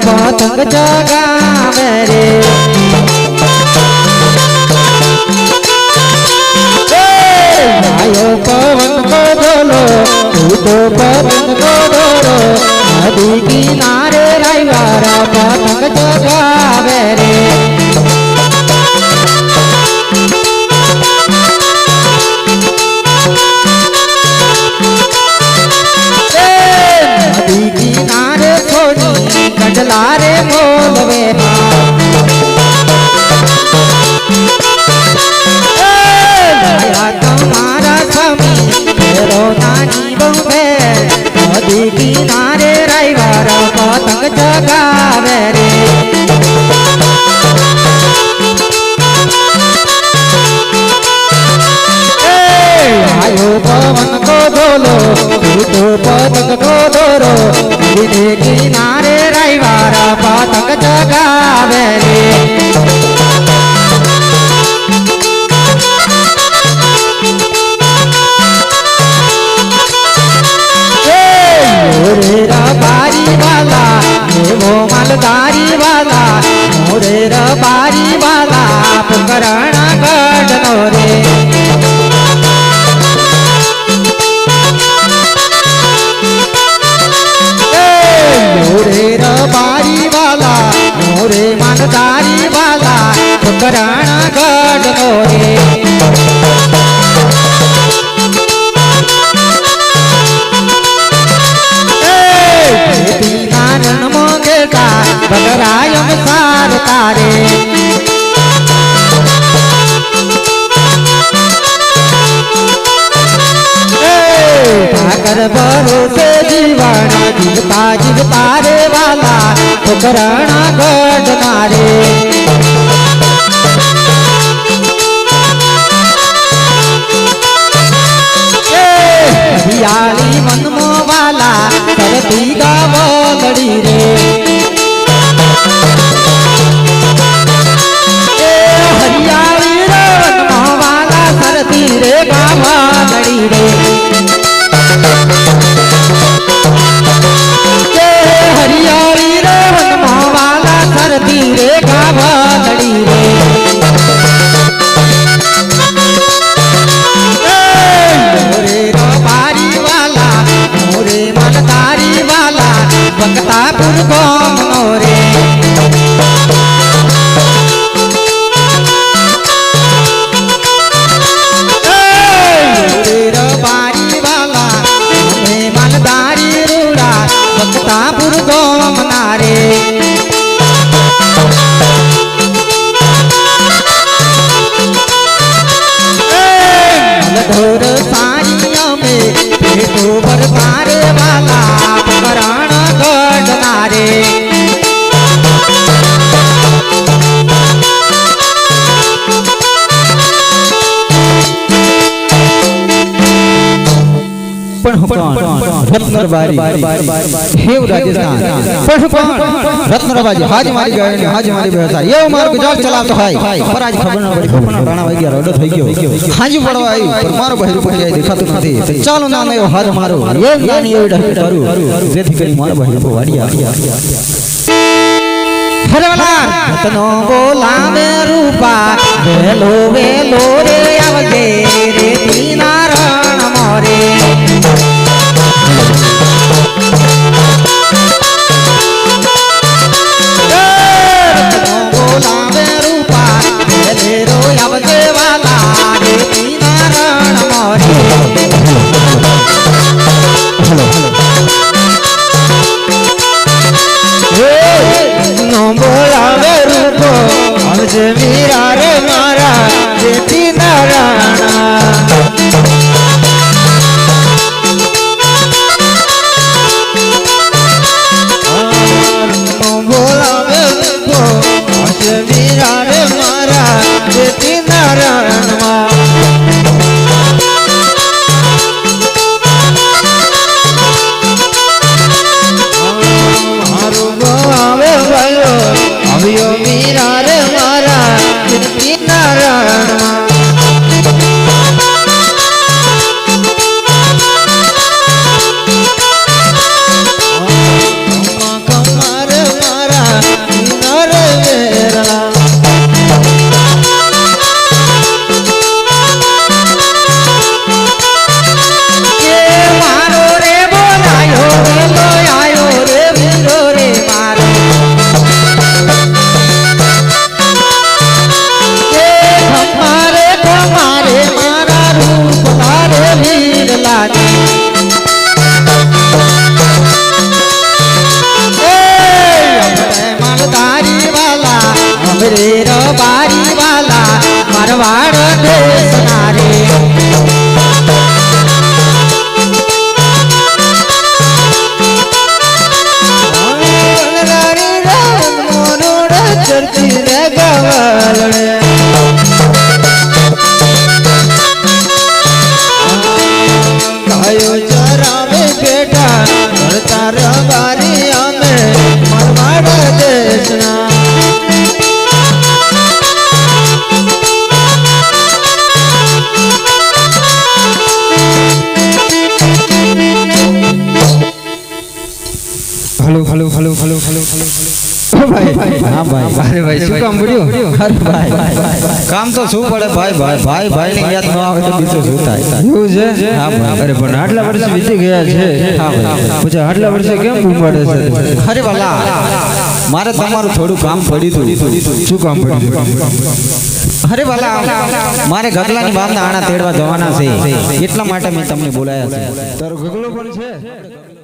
पतंग जगावे रे आयो पवन को झोलो उठो पतंग को झोलो नदी किनारे रायवारा पतंग जगावे रे किनारे सोनी कंडलारे मोलवे तुम्हारा स्वामी फेरो नानी बम्बे नदी किनारे रायवारा पतंग जगावे रे आयो पवन को धोलो तो पतंग को धोरो नदी किनारे रायवारा पतंग जगावे रे मोरेरा बारी वाला वो मालदारी वाला मोरेरा बारी वाला पुकराना गढ़ रे मोरेरा बारी वाला मोरे मालदारी वाला पुकराना गढ़ रे बगरायम सार तारे ठाकर भरोसे जीवाना जीवता जीवता रे वाला ठुकराना गढ़ नारे हरियाली मनमो वाला सरती गाव गड़ी रे हरियाली वन वाला सरती रे गावा गड़ी रे हरियाली वन वाला सरती रे गावा गड़ी रे मोरे बारी वाला मोरे मालदारी वाला बकतापुर गाँव मोरे बकतापुर गाँव नारे मलधोर साड़ियों में पेटो बरबारे वाला पुकराना गढ़ नारे रत्नरबारी हेव राजस्थान रत्नरबाजी हाज मारी गए हाज मारी व्यवसाय ये मार गुजरात चलातो है पर आज खबर न पड़ी राणा भाई गया रोड થઈ ગયો હાજી પડવા આવી પર મારો બહેરું પડી જાય દેખાતું નથી ચાલો ના નયો હાજ મારો એ નાની એવી ઢક કરું જેથી કરી મારો બહેરું વાડી આવી હરવાલા તનો બોલાવે રૂપા વેલો વેલો રે આવજે રે નારાયણ મોરે बोलावे रूपा रो आवजे वाला रे नारायण मोरे नो बोलावे रूपो आवजे वीरा रे मारा रे नारायण ચરચી રે ગવાલડે ગાયો ચરાવે બેટા ભરતા રવારી અમે મારવાડ દેશના hello hello hello hello hello hello ભાઈ હા ભાઈ અરે ભાઈ શું કામ પડ્યું અરે ભાઈ કામ તો શું પડે ભાઈ ને યાદ ન આવે તો બીજું શું થાય એવું છે હા ભાઈ અરે પણ આટલા વર્ષ વીતી ગયા છે હા ભાઈ પછી આટલા વર્ષે કેમ ઉપાડે છે અરે વાલા મારે તમારું થોડું કામ પડ્યું હતું શું કામ પડ્યું અરે વાલા મારે ગગલાની બાપના આણા તેડવા જવાના છે એટલા માટે મેં તમને બોલાયા છે તારો ગગલો પણ છે